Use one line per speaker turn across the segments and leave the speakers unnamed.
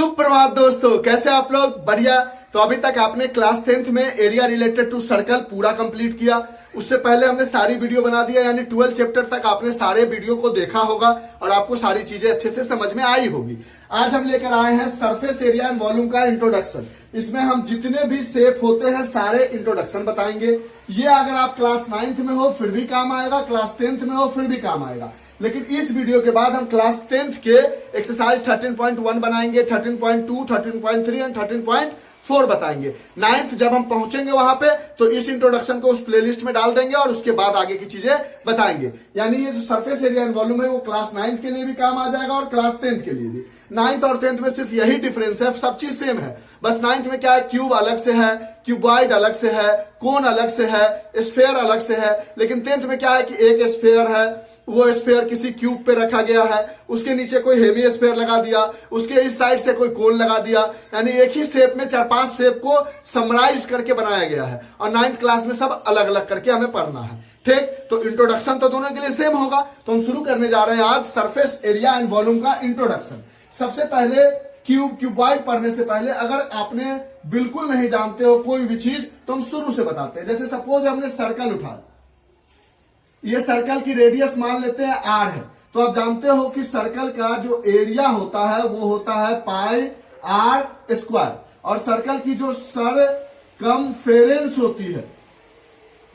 सुप्रभात दोस्तों, कैसे आप लोग? बढ़िया। तो अभी तक आपने क्लास 10th में एरिया रिलेटेड टू सर्कल पूरा कंप्लीट किया। उससे पहले हमने सारी वीडियो बना दिया, यानी 12 चैप्टर तक आपने सारे वीडियो को देखा होगा और आपको सारी चीजें अच्छे से समझ में आई होगी। आज हम लेकर आए हैं सरफेस एरिया एंड वॉल्यूम का इंट्रोडक्शन। इसमें हम जितने भी शेप होते हैं सारे इंट्रोडक्शन बताएंगे। ये अगर आप क्लास 9th में हो फिर भी काम आएगा, क्लास 10th में हो फिर भी काम आएगा। लेकिन इस वीडियो के बाद हम क्लास 10th के एक्सरसाइज 13.1 बनाएंगे, 13.2, 13.3 एंड 13.4 बताएंगे। 9th जब हम पहुंचेंगे वहां पे तो इस इंट्रोडक्शन को उस प्लेलिस्ट में डाल देंगे और उसके बाद आगे की चीजें बताएंगे। यानी ये जो सरफेस एरिया एंड वॉल्यूम है वो क्लास 9th के लिए भी काम आ जाएगा और क्लास 10th के लिए भी। 9th और 10th में सिर्फ यही डिफरेंस है, सब चीज सेम है। बस 9th में क्या है, क्यूब अलग से है, क्यूबॉइड अलग से है, कोन अलग से है, स्फेयर अलग से है। लेकिन 10th में क्या है कि एक स्फेयर है, वो स्फेयर किसी क्यूब पे रखा गया है, उसके नीचे कोई हेवी स्फेयर लगा दिया, उसके इस साइड से कोई कोन लगा दिया, यानी एक ही शेप में 4-5 शेप को समराइज करके बनाया गया है। और 9th क्लास में सब अलग अलग करके हमें पढ़ना है। ठीक, तो इंट्रोडक्शन तो दोनों के लिए सेम होगा। तो हम शुरू करने जा रहे हैं आज सरफेस एरिया एंड वॉल्यूम का इंट्रोडक्शन। सबसे पहले क्यूबॉइड पढ़ने से पहले अगर आपने बिल्कुल नहीं जानते हो कोई भी चीज तो हम शुरू से बताते हैं। जैसे सपोज हमने सर्कल उठाया, ये सर्कल की रेडियस मान लेते हैं r है, तो आप जानते हो कि सर्कल का जो एरिया होता है वो होता है पाई r स्क्वायर, और सर्कल की जो सरकमफेरेंस होती है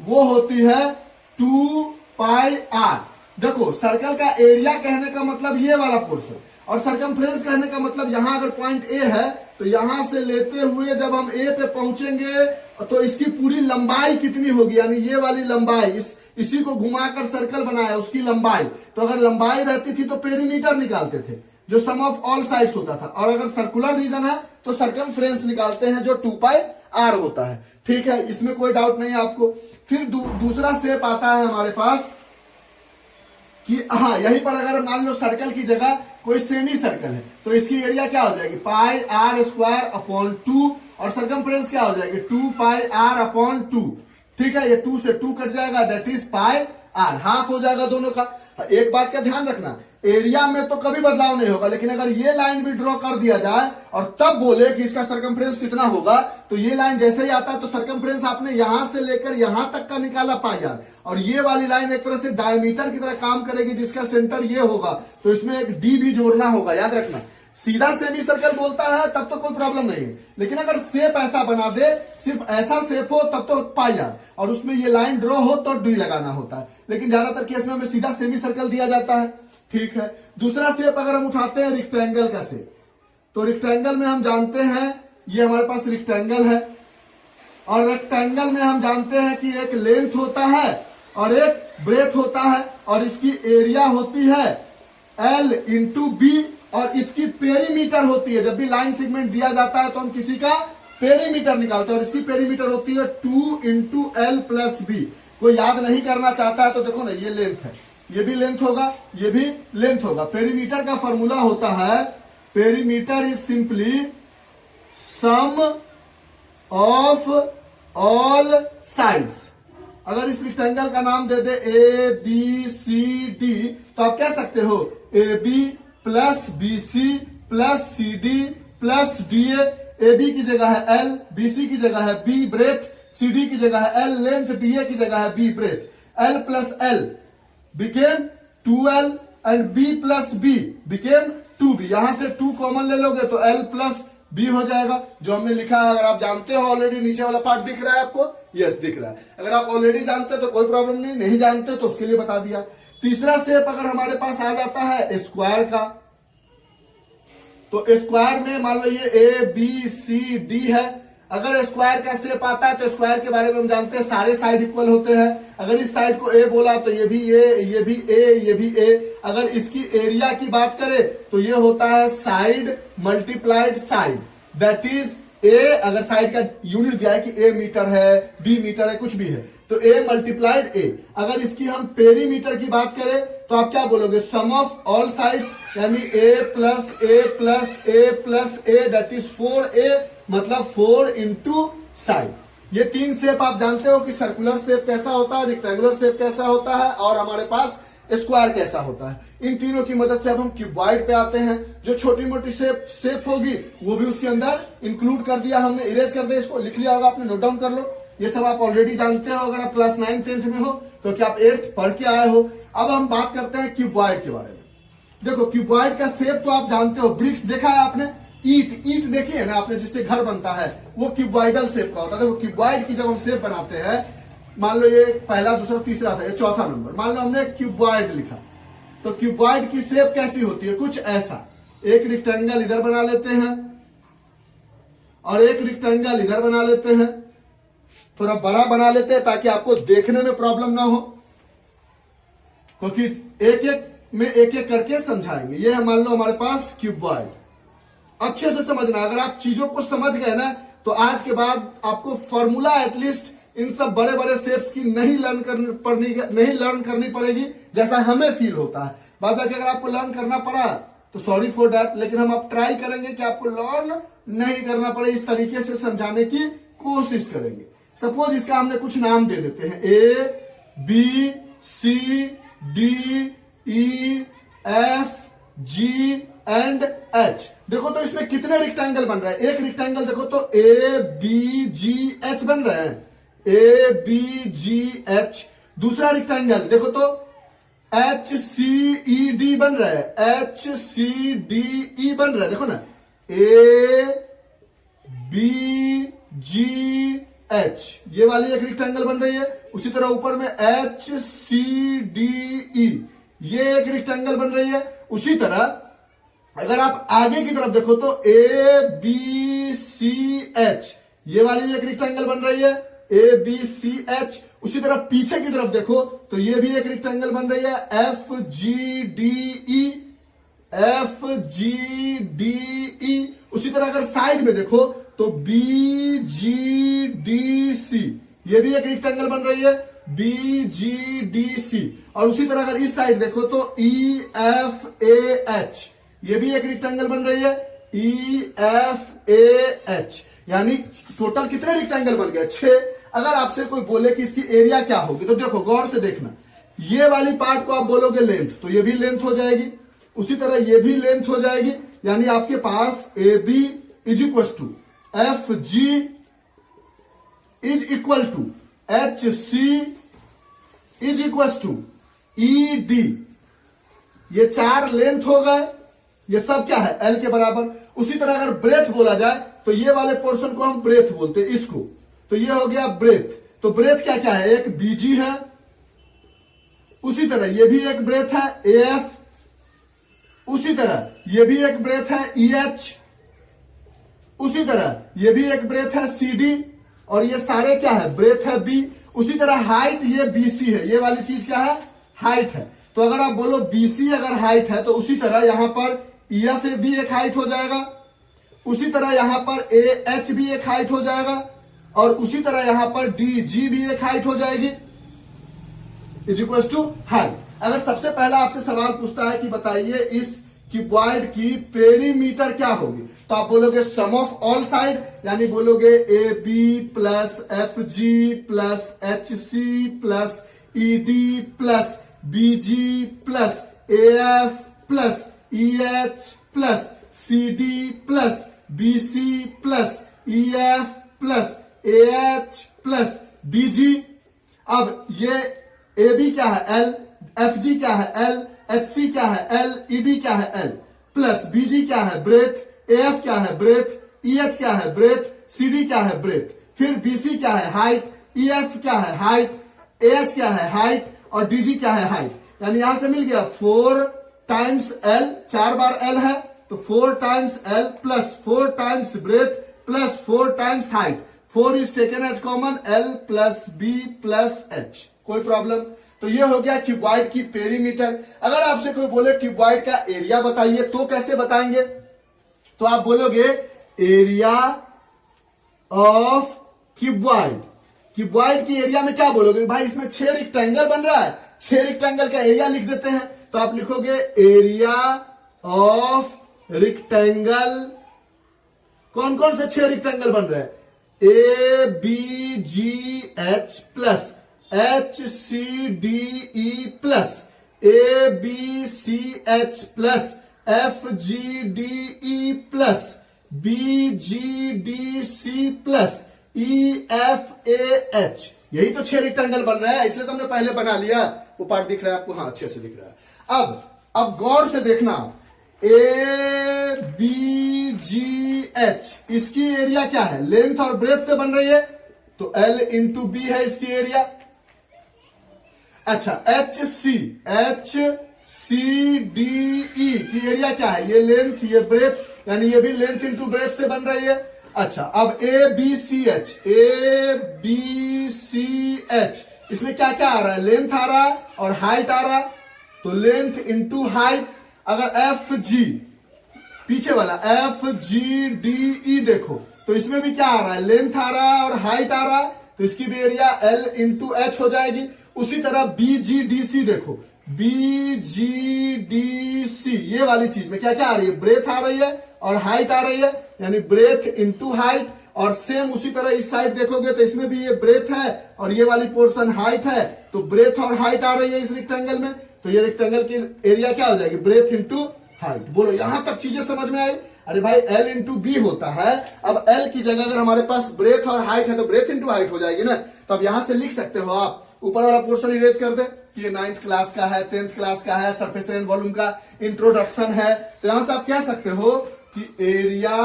वो होती है 2 पाई r। देखो, सर्कल का एरिया कहने का मतलब ये वाला पोर्शन, और सरकमफ्रेंस कहने का मतलब यहां अगर पॉइंट ए है तो यहां से लेते हुए जब हम ए पे पहुंचेंगे तो इसकी पूरी लंबाई कितनी होगी, यानी ये वाली लंबाई, इसी को घुमाकर सर्कल बनाया उसकी लंबाई। तो अगर लंबाई रहती थी तो पेरीमीटर निकालते थे जो सम ऑफ ऑल साइड्स होता था, और अगर सर्कुलर रीजन है तो सरकमफ्रेंस निकालते हैं जो 2 पाई r होता है। ठीक है, इसमें कोई डाउट नहीं है आपको। फिर दूसरा शेप आता है हमारे पास कि हाँ, यहीं पर अगर मान लो सर्कल की जगह कोई सेमी सर्कल है तो इसकी एरिया क्या हो जाएगी, पाई r स्क्वायर अपॉन 2, और सरकमफ्रेंस क्या हो जाएगी 2 पाई r अपॉन 2। ठीक है, ये 2 से 2 कट जाएगा, that is pi r, half हो जाएगा दोनों का। एक बात का ध्यान रखना, एरिया में तो कभी बदलाव नहीं होगा, लेकिन अगर ये लाइन भी ड्रॉ कर दिया जाए और तब बोले कि इसका सरकमफ्रेंस कितना होगा, तो ये लाइन जैसे ही आता है तो सरकमफ्रेंस आपने यहां से लेकर यहां तक का निकाला पाई r, और ये वाली लाइन एक तरह से डायमीटर की तरह काम करेगी जिसका सेंटर ये होगा, तो इसमें एक d भी जोड़ना होगा, याद रखना। सीधा सेमी सर्कल बोलता है तब तो कोई प्रॉब्लम नहीं है, लेकिन अगर शेप ऐसा बना दे, सिर्फ ऐसा शेप हो तब तो पाई r, और उसमें ये लाइन ड्रॉ हो तो डी लगाना होता है। लेकिन ज्यादातर केस में हमें सीधा सेमी सर्कल दिया जाता है। ठीक है, दूसरा शेप अगर हम उठाते हैं रेक्टेंगल का शेप, तो रेक्टेंगल में हम जानते हैं ये हमारे पास रेक्टेंगल है, और रेक्टेंगल में हम जानते हैं कि एक लेंथ होता है और एक ब्रेथ होता है, और इसकी एरिया होती है L इंटू बी, और इसकी पेरीमीटर होती है, जब भी लाइन सेगमेंट दिया जाता है तो हम किसी का पेरीमीटर निकालते हैं, और इसकी पेरीमीटर होती है 2 इंटू एल प्लस बी। कोई याद नहीं करना चाहता है तो देखो ना, ये लेंथ है, ये भी लेंथ होगा, ये भी लेंथ होगा। पेरीमीटर का फॉर्मूला होता है, perimeter is simply some of all sides. अगर इस रेक्टेंगल का नाम दे दे ए बी सी डी, तो आप कह सकते हो A B plus B C plus C D plus D A B की जगह है एल, बी सी की जगह है बी ब्रेथ, सी डी की जगह है एल लेंथ, डी ए की जगह है B breadth. L plus L became 2l and b plus b became 2b। यहां से 2 कॉमन ले लोगे तो l प्लस b हो जाएगा, जो हमने लिखा है। अगर आप जानते हो ऑलरेडी, नीचे वाला पार्ट दिख रहा है आपको, यस दिख रहा है। अगर आप ऑलरेडी जानते हो तो कोई प्रॉब्लम नहीं, नहीं जानते तो उसके लिए बता दिया। तीसरा शेप अगर हमारे पास आ जाता है स्क्वायर का, तो स्क्वायर में मान लो ये ए बी सी डी है। अगर स्क्वायर का शेप आता है तो स्क्वायर के बारे में हम जानते हैं सारे साइड इक्वल होते हैं। अगर इस साइड को ए बोला तो ये भी ए, ये भी ए, ये भी ए। अगर इसकी एरिया की बात करें तो ये होता है side multiplied side, that is a. अगर साइड का यूनिट दिया है कि ए मीटर है, बी मीटर है, कुछ भी है, तो ए मल्टीप्लाइड ए। अगर इसकी हम पेरीमीटर की बात करें तो आप क्या बोलोगे, सम ऑफ ऑल साइड्स, यानी a plus a plus a plus a, that is 4a, मतलब 4 इंटू साइड। ये 3 शेप आप जानते हो कि सर्कुलर शेप कैसा होता है, रेक्टेंगुलर शेप कैसा होता है, और हमारे पास स्क्वायर कैसा होता है। इन तीनों की मदद से अब हम क्यूबॉइड पे आते हैं। जो छोटी मोटी शेप होगी वो भी उसके अंदर इंक्लूड कर दिया हमने। इरेज कर दिया, इसको लिख लिया होगा आपने, नोट डाउन कर लो। ये सब आप ऑलरेडी जानते हो अगर आप क्लास 9 10th में हो, क्योंकि आप 8th पढ़ के आए हो। अब हम बात करते हैं क्यूबॉइड के बारे में। देखो क्यूबॉइड का शेप तो आप जानते हो, ब्रिक्स देखा है आपने, ईट देखी है ना आपने, जिससे घर बनता है, वो क्यूबॉइडल शेप का होता है। देखो क्यूबॉइड की जब हम शेप बनाते हैं, मान लो ये पहला दूसरा तीसरा था, ये चौथा नंबर, मान लो हमने क्यूबॉइड लिखा, तो क्यूबॉइड की शेप कैसी होती है, कुछ ऐसा। एक रेक्टेंगल इधर बना लेते हैं और एक रेक्टेंगल इधर बना लेते हैं, थोड़ा बड़ा बना लेते हैं ताकि आपको देखने में प्रॉब्लम ना हो, क्योंकि एक एक करके समझाएंगे। ये है मान लो हमारे पास क्यूबॉइड। अच्छे से समझना, अगर आप चीजों को समझ गए ना तो आज के बाद आपको फॉर्मूला एटलीस्ट इन सब बड़े बड़े शेप्स की नहीं लर्न करनी पड़ेगी, जैसा हमें फील होता है। बाद में अगर आपको लर्न करना पड़ा तो सॉरी फॉर दैट, लेकिन हम अब ट्राई करेंगे कि आपको लर्न नहीं करना पड़े, इस तरीके से समझाने की कोशिश करेंगे। सपोज इसका हमने कुछ नाम दे देते हैं, A B C D E F G and H। देखो तो इसमें कितने रेक्टेंगल बन रहे हैं, एक रेक्टेंगल देखो तो A B G H बन रहे हैं, A B G H। दूसरा रेक्टेंगल देखो तो H C E D बन रहा है, H C D E बन रहा है, देखो ना, A B G H, ये वाली एक रेक्टेंगल बन रही है। उसी तरह ऊपर में H C D E, ये एक रेक्टेंगल बन रही है। उसी तरह अगर आप आगे की तरफ देखो तो A B C H, ये वाली एक रेक्टेंगल बन रही है, A B C H। उसी तरह पीछे की तरफ देखो तो ये भी एक रेक्टेंगल बन रही है, F G D E, F G D E। उसी तरह अगर साइड में देखो तो B G D C, ये भी एक रेक्टेंगल बन रही है, B G D C। और उसी तरह अगर इस साइड देखो तो E F A H, ये भी एक रेक्टेंगल बन रही है, E F A H। यानी टोटल कितने रेक्टेंगल बन गए, 6। अगर आपसे कोई बोले कि इसकी एरिया क्या होगी, तो देखो गौर से देखना, ये वाली पार्ट को आप बोलोगे लेंथ, तो ये भी लेंथ हो जाएगी। उसी तरह ये भी लेंथ हो जाएगी, यानी आपके पास AB is equal to FG is equal to HC is equal to ED। ये 4 लेंथ हो गए, ये सब क्या है, L के बराबर। उसी तरह अगर ब्रेथ बोला जाए तो ये वाले पोर्शन को हम ब्रेथ बोलते हैं, इसको, तो ये हो गया ब्रेथ। तो ब्रेथ क्या क्या है, एक BG है, उसी तरह ये भी एक ब्रेथ है AF, उसी तरह ये भी एक ब्रेथ है EH, उसी तरह ये भी एक ब्रेथ है CD, और ये सारे क्या है, ब्रेथ है B। उसी तरह हाइट ये BC है, ये वाली चीज क्या है, हाइट है। तो अगर आप बोलो BC अगर हाइट है तो उसी तरह यहां पर EF भी एक हाइट हो जाएगा, उसी तरह यहां पर AH भी एक हाइट हो जाएगा, और उसी तरह यहां पर DG भी एक हाइट हो जाएगी, इज इक्वल टू हाइट। अगर सबसे पहला आपसे सवाल पूछता है कि बताइए इस क्यूबॉइड की पेरीमीटर क्या होगी, तो आप बोलोगे सम ऑफ ऑल साइड, यानी बोलोगे AB plus FG plus HC plus ED plus BG plus AF plus EH plus CD plus BC plus EF plus AH plus DG। अब ये AB क्या है L, FG क्या है L, HC क्या है L, ED क्या है L, प्लस BG क्या है ब्रेथ, AF क्या है ब्रेथ, EH क्या है ब्रेथ, CD क्या है ब्रेथ, फिर BC क्या है हाइट, EF क्या है हाइट, AH क्या है हाइट, और DG क्या है हाइट। यानी यहां से मिल गया 4 टाइम्स L, 4 बार L है तो 4 times L plus 4 times breadth plus 4 times height. 4 is taken as common, L plus B plus H। कोई प्रॉब्लम? तो ये हो गया क्यूबॉइड की पेरीमीटर। अगर आपसे कोई बोले क्यूबॉइड का एरिया बताइए तो कैसे बताएंगे, तो आप बोलोगे एरिया ऑफ क्यूबॉइड। क्यूबॉइड की एरिया में क्या बोलोगे, भाई इसमें 6 रेक्टेंगल बन रहा है, 6 रेक्टेंगल का एरिया लिख देते हैं, तो आप लिखोगे एरिया ऑफ रेक्टेंगल। कौन कौन से 6 रेक्टेंगल बन रहे हैं, ABGH plus HCDE plus ABCH plus FGDE plus BGDC plus EFAH, यही तो 6 रेक्टेंगल बन रहा है, इसलिए तो हमने पहले बना लिया। वो पार्ट दिख रहा है आपको? हाँ, अच्छे से दिख रहा है। अब गौर से देखना, ABGH इसकी एरिया क्या है? लेंथ और ब्रेथ से बन रही है, तो L इंटू बी है इसकी एरिया। अच्छा, HCDE की एरिया क्या है? ये लेंथ, ये ब्रेथ, यानी ये भी लेंथ इंटू ब्रेथ से बन रही है। अच्छा, अब ABCH इसमें क्या क्या आ रहा है? लेंथ आ रहा है और हाइट आ रहा है, तो लेंथ इंटू हाइट। अगर FG पीछे वाला FGDE देखो, तो इसमें भी क्या आ रहा है? लेंथ आ रहा है और हाइट आ रहा है, तो इसकी भी एरिया L इंटू एच हो जाएगी। उसी तरह BGDC देखो, BGDC ये वाली चीज में क्या क्या आ रही है? ब्रेथ आ रही है और हाइट आ रही है, यानी ब्रेथ इंटू हाइट। और सेम उसी तरह इस साइड देखोगे तो इसमें भी ये ब्रेथ है और ये वाली पोर्शन हाइट है, तो ब्रेथ और हाइट आ रही है इस रेक्टेंगल में, तो ये रेक्टेंगल की एरिया क्या हो जाएगी? Breath into height. बोलो, यहां तक चीजें समझ में आई? अरे भाई, L इंटू बी होता है। अब L की जगह अगर हमारे पास ब्रेथ और हाइट है तो ब्रेथ इंटू हाइट हो जाएगी ना। तो अब यहां से लिख सकते हो आप, ऊपर वाला पोर्शन इरेज कर दे कि ये 9th क्लास का है, 10th क्लास का है, सरफेस एंड वॉल्यूम का इंट्रोडक्शन है। तो यहां से आप कह सकते हो कि area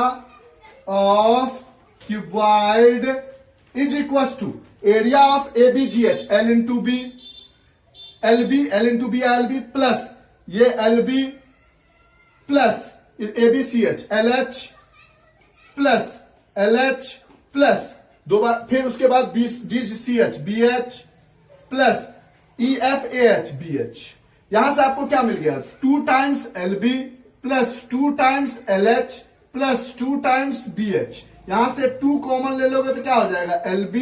of cuboid is equal to area of ABGH L into B, L into B LB plus ये LB plus ABCH LH plus दो बार, फिर उसके बाद DCH BH plus EFAH BH। यहां से आपको क्या मिल गया? 2 times LB plus 2 times LH plus 2 times BH। यहां से 2 कॉमन ले लोगे तो क्या हो जाएगा? LB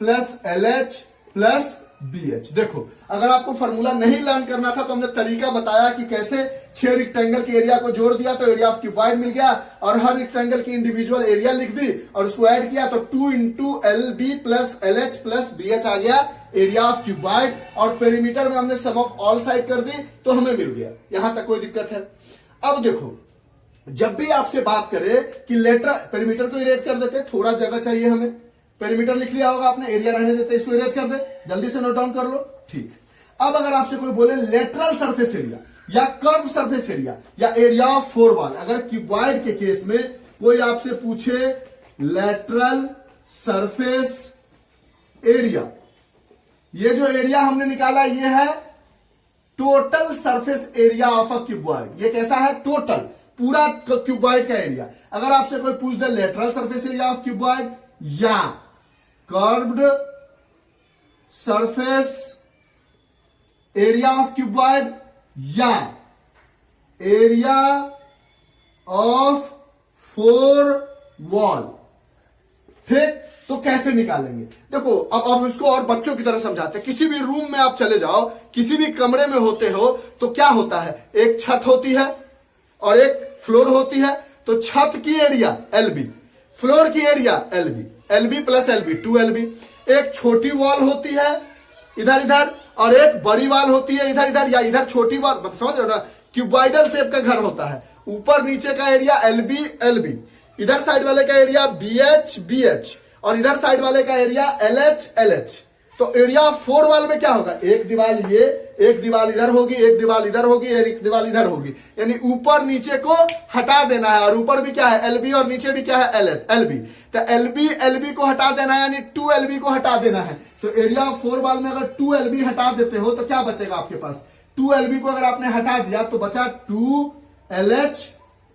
plus LH plus BH। देखो, अगर आपको फॉर्मूला नहीं लर्न करना था तो हमने तरीका बताया कि कैसे 6 रेक्टेंगल के एरिया को जोड़ दिया तो एरिया ऑफ क्यूबॉइड मिल गया, और हर रेक्टेंगल की इंडिविजुअल एरिया लिख दी और उसको ऐड किया तो 2 into LB plus LH plus BH आ गया एरिया ऑफ क्यूबॉइड। और पेरीमीटर में हमने सम ऑफ ऑल साइड कर दी तो हमें मिल गया। यहां तक कोई दिक्कत है? अब देखो, जब भी आपसे बात करे कि लेटरल, पेरीमीटर को इरेज कर देते, थोड़ा जगह चाहिए हमें, पेरीमीटर लिख लिया होगा आपने, एरिया रहने देते, इसको इरेज कर दे, जल्दी से नोट डाउन कर लो। ठीक, अब अगर आपसे कोई बोले लेटरल सरफेस एरिया या कर्व सरफेस एरिया या एरिया ऑफ फोर वॉल, अगर क्यूबॉइड के केस में कोई आपसे पूछे लेटरल सरफेस एरिया, ये जो एरिया हमने निकाला ये है total surface area of a cuboid. ये कैसा है? टोटल, पूरा क्यूबॉइड का एरिया। अगर आपसे कोई पूछ दे lateral surface area of cuboid या curved surface area of cuboid या एरिया ऑफ फोर वॉल, ठीक, तो कैसे निकालेंगे? देखो, अब इसको और बच्चों की तरह समझाते हैं। किसी भी रूम में आप चले जाओ, किसी भी कमरे में होते हो तो क्या होता है? एक छत होती है और एक फ्लोर होती है। तो छत की एरिया LB, फ्लोर की area LB plus LB 2LB। एक छोटी वॉल होती है इधर इधर और एक बड़ी वॉल होती है इधर इधर, या इधर छोटी वॉल, समझ रहे हो ना? क्यूबॉइडल शेप का घर होता है, ऊपर नीचे का एरिया LB, इधर साइड वाले का एरिया BH और इधर साइड वाले का एरिया LH। तो एरिया ऑफ फोर वॉल में क्या होगा? एक दीवार ये, एक दीवार इधर होगी, एक दीवार इधर होगी, एक दीवार इधर होगी, यानी ऊपर नीचे को हटा देना है। और ऊपर भी क्या है? LB और नीचे भी क्या है? LB। तो LB को हटा देना है, यानी 2LB को हटा देना है। तो एरिया ऑफ फोर वॉल में अगर 2LB हटा देते हो तो क्या बचेगा आपके पास? 2LB को अगर आपने हटा दिया तो बचा 2LH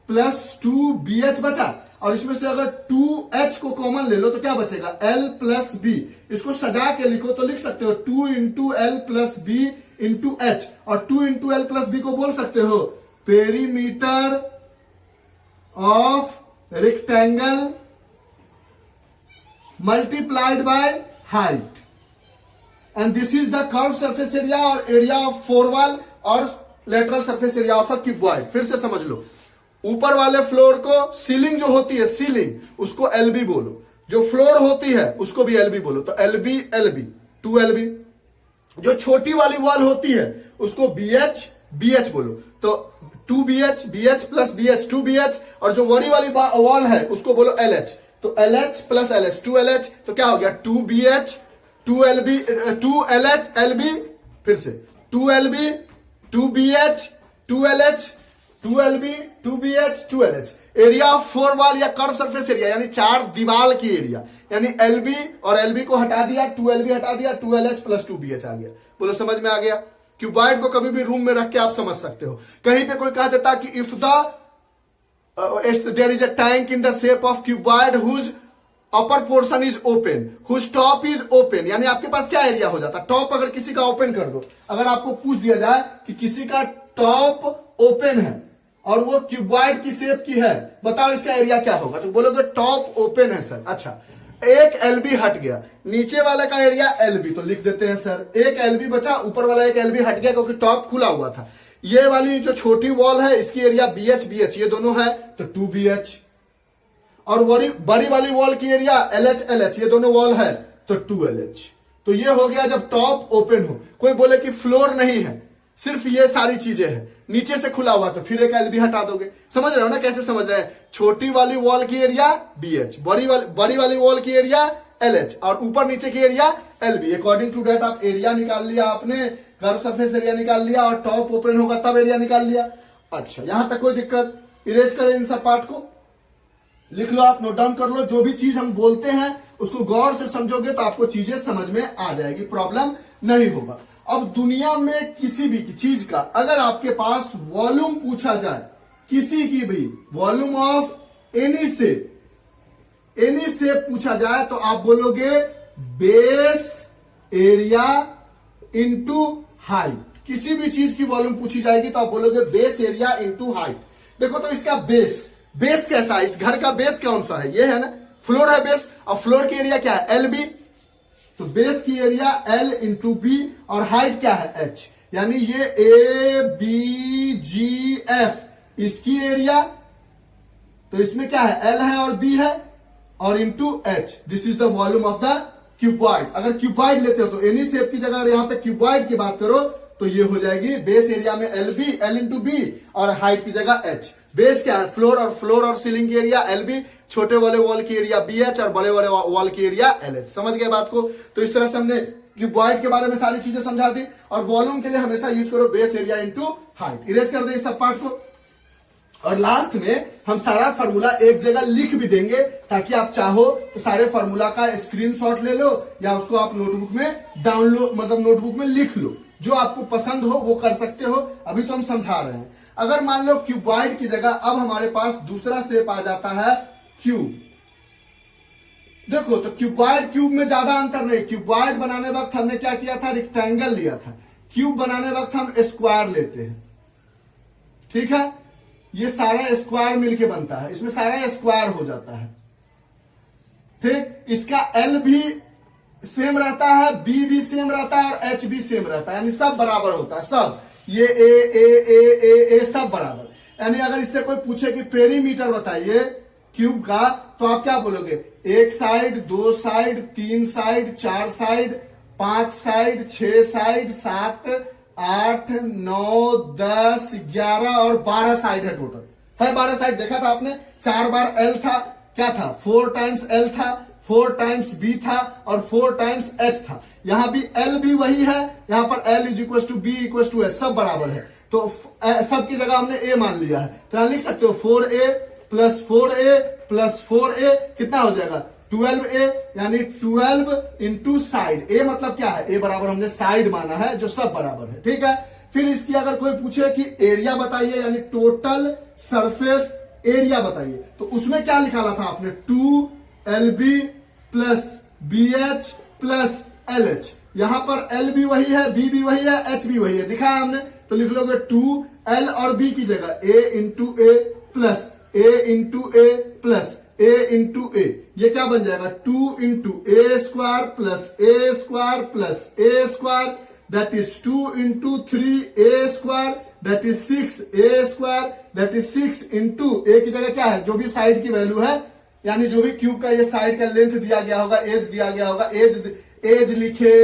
प्लस 2BH बचा, और इसमें से अगर 2H को कॉमन ले लो तो क्या बचेगा? L plus B। इसको सजा के लिखो तो लिख सकते हो 2 into L plus B into H, और 2 इंटू L प्लस B को बोल सकते हो perimeter of rectangle multiplied by height, and this is the curve surface area और एरिया ऑफ फोर वॉल और lateral surface area of a cuboid. फिर से समझ लो, ऊपर वाले फ्लोर को सीलिंग जो होती है, सीलिंग, उसको LB बोलो, जो फ्लोर होती है उसको भी LB बोलो। तो LB 2LB, जो छोटी वाली वॉल होती है उसको BH BH बोलो, तो 2BH BH plus BH 2BH, और जो बड़ी वाली वॉल है उसको बोलो LH, तो LH प्लस LH 2LH, तो क्या हो गया 2BH 2LB 2LH LB, फिर से 2LB 2BH 2LH 2LB 2BH 2LH। Area of 4 wall या कर्व सरफेस एरिया यानी 4 दीवार की एरिया, यानी LB और LB को हटा दिया, 2LB हटा दिया, 2LH प्लस 2BH आ गया। बोलो समझ में आ गया? क्यूबॉइड को कभी भी रूम में रख के आप समझ सकते हो। कहीं पे कोई कह देता कि if there is a tank in the shape of cuboid whose upper portion is open whose top is open, यानी आपके पास क्या एरिया हो जाता? टॉप अगर किसी का ओपन कर दो, अगर आपको पूछ दिया जाए कि किसी का टॉप ओपन है और वो क्यूबॉइड की शेप की है, बताओ इसका एरिया क्या होगा? तो बोलोगे टॉप ओपन है सर। अच्छा, एक LB हट गया, नीचे वाले का एरिया LB, तो लिख देते हैं सर एक LB बचा, ऊपर वाला एक LB हट गया क्योंकि टॉप खुला हुआ था। ये वाली जो छोटी वॉल है इसकी एरिया BH BH, ये दोनों है तो 2BH, और बड़ी वाली वॉल की एरिया LH LH, ये दोनों वॉल है तो 2LH। तो ये हो गया जब टॉप ओपन हो। कोई बोले कि फ्लोर नहीं है, सिर्फ ये सारी चीजें हैं, नीचे से खुला हुआ, तो फिर एक LB हटा दोगे। समझ रहे हो ना कैसे समझ रहे हैं? छोटी वाली वॉल की एरिया BH, बड़ी वाली वॉल की एरिया LH, और ऊपर नीचे की area LB। According to that आप एरिया निकाल लिया, आपने कर्व सरफेस एरिया निकाल लिया, और टॉप ओपन होगा तब एरिया निकाल लिया। अच्छा, यहां तक कोई दिक्कत? इरेज करें इन सब पार्ट को, लिख लो, आप नोट डाउन कर लो। जो भी चीज हम बोलते हैं उसको गौर से समझोगे तो आपको चीजें समझ में आ जाएगी, प्रॉब्लम नहीं होगा। अब दुनिया में किसी भी चीज का अगर आपके पास वॉल्यूम पूछा जाए, किसी की भी वॉल्यूम ऑफ एनी शेप पूछा जाए, तो आप बोलोगे बेस एरिया इंटू हाइट। किसी भी चीज की वॉल्यूम पूछी जाएगी तो आप बोलोगे बेस एरिया इंटू हाइट। देखो तो इसका बेस कैसा है? इस घर का बेस कौन सा है? ये है ना, फ्लोर है बेस, और फ्लोर की एरिया क्या है? LB, तो बेस की एरिया L इंटू B, और हाइट क्या है? H, यानी ये ABGF इसकी एरिया, तो इसमें क्या है? L है और B है, और into H। This is the volume of the cuboid. अगर क्यूबॉइड लेते हो तो एनी शेप की जगह अगर यहां पे क्यूबॉइड की बात करो तो ये हो जाएगी बेस एरिया में LB, L इंटू B, और हाइट की जगह H। बेस क्या है? फ्लोर और सीलिंग की एरिया LB, छोटे वाले वॉल की एरिया BH, और बड़े वाले वॉल की एरिया LH। समझ गए बात को? तो इस तरह से हमने क्यूबॉइड के बारे में सारी चीजें समझा दी, और वॉल्यूम के लिए हमेशा यूज करो base area into height. Erase कर दे इस सब पार्ट को, और लास्ट में हम सारा फार्मूला एक जगह लिख भी देंगे, ताकि आप चाहो तो सारे फार्मूला का स्क्रीनशॉट ले लो, या उसको आप नोटबुक में डाउनलोड, मतलब नोटबुक में लिख लो। जो आपको पसंद हो वो कर सकते हो। अभी तो हम समझा रहे हैं। अगर मान लो क्यूबॉइड की जगह अब हमारे पास दूसरा शेप आ जाता है क्यूब। देखो तो क्यूब में ज्यादा अंतर नहीं। क्यूबॉइड बनाने वक्त हमने क्या किया था? रेक्टेंगल लिया था। क्यूब बनाने वक्त हम स्क्वायर लेते हैं, ठीक है? ये सारा स्क्वायर मिलके बनता है, इसमें सारा स्क्वायर हो जाता है। ठीक, इसका L भी सेम रहता है, B भी सेम रहता है, और H भी सेम रहता है, यानी सब बराबर होता है। सब ये ए सब बराबर। यानी अगर इससे कोई पूछे कि पेरीमीटर बताइए क्यूब का, तो आप क्या बोलोगे? 1 side, 2 side, 3 side, 4 side, 5 side, 6 side, 7, 8, 9, 10, 11 और 12 साइड है टोटल। है 12 साइड, देखा था आपने? 4 बार L था, क्या था? 4 टाइम्स L था, 4 टाइम्स B था, और 4 टाइम्स H था। यहां भी L भी वही है, यहां पर L is equal to B equal to H, सब बराबर है। तो सब की जगह हमने A मान लिया है, तो यहां लिख सकते हो 4A plus 4A plus 4A कितना हो जाएगा? 12A, यानी 12 इंटू साइड। A मतलब क्या है? A बराबर हमने साइड माना है, जो सब बराबर है, ठीक है? फिर इसकी अगर कोई पूछे कि एरिया बताइए, यानी टोटल सरफेस एरिया बताइए, तो उसमें क्या निकाला था आपने? 2LB plus BH plus LH। यहां पर L भी वही है, B भी वही है, H भी वही है, दिखाया हमने। तो लिख लोगे 2L और B की जगह A into A plus A into A plus A into A। ये क्या बन जाएगा? 2 into A square plus A square plus A square, that is 2 into 3A square, that is 6A square, that is 6 into A की जगह क्या है? जो भी साइड की वैल्यू है, यानी जो भी क्यूब का ये साइड का लेंथ दिया गया होगा, एज दिया गया होगा, एज लिखे,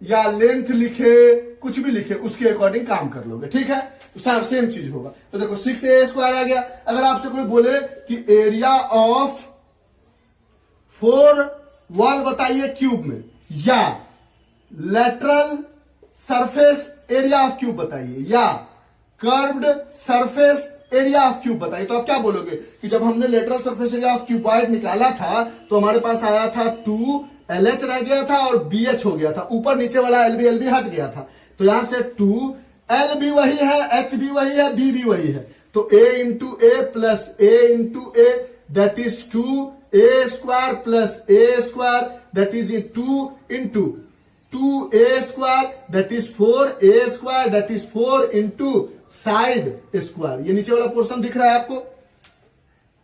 या लेंथ लिखे, कुछ भी लिखे, उसके अकॉर्डिंग काम कर लोगे, ठीक है। तो सेम चीज होगा। तो देखो 6a² आ गया। अगर आपसे कोई बोले कि एरिया ऑफ 4 वॉल बताइए क्यूब में, या lateral surface area of cube बताइए, या curved surface area of cube बताइए, तो आप क्या बोलोगे कि जब हमने lateral surface area of cuboid निकाला था तो हमारे पास आया था 2LH रह गया था और BH हो गया था, ऊपर नीचे वाला LB हट गया था। तो यहां से 2L भी वही है, H भी वही है, B भी वही है, तो A into A plus A into A that is 2A² plus A² that is 2 into 2A² that is 4A² that is 4 into side square. ये नीचे वाला पोर्शन दिख रहा है आपको?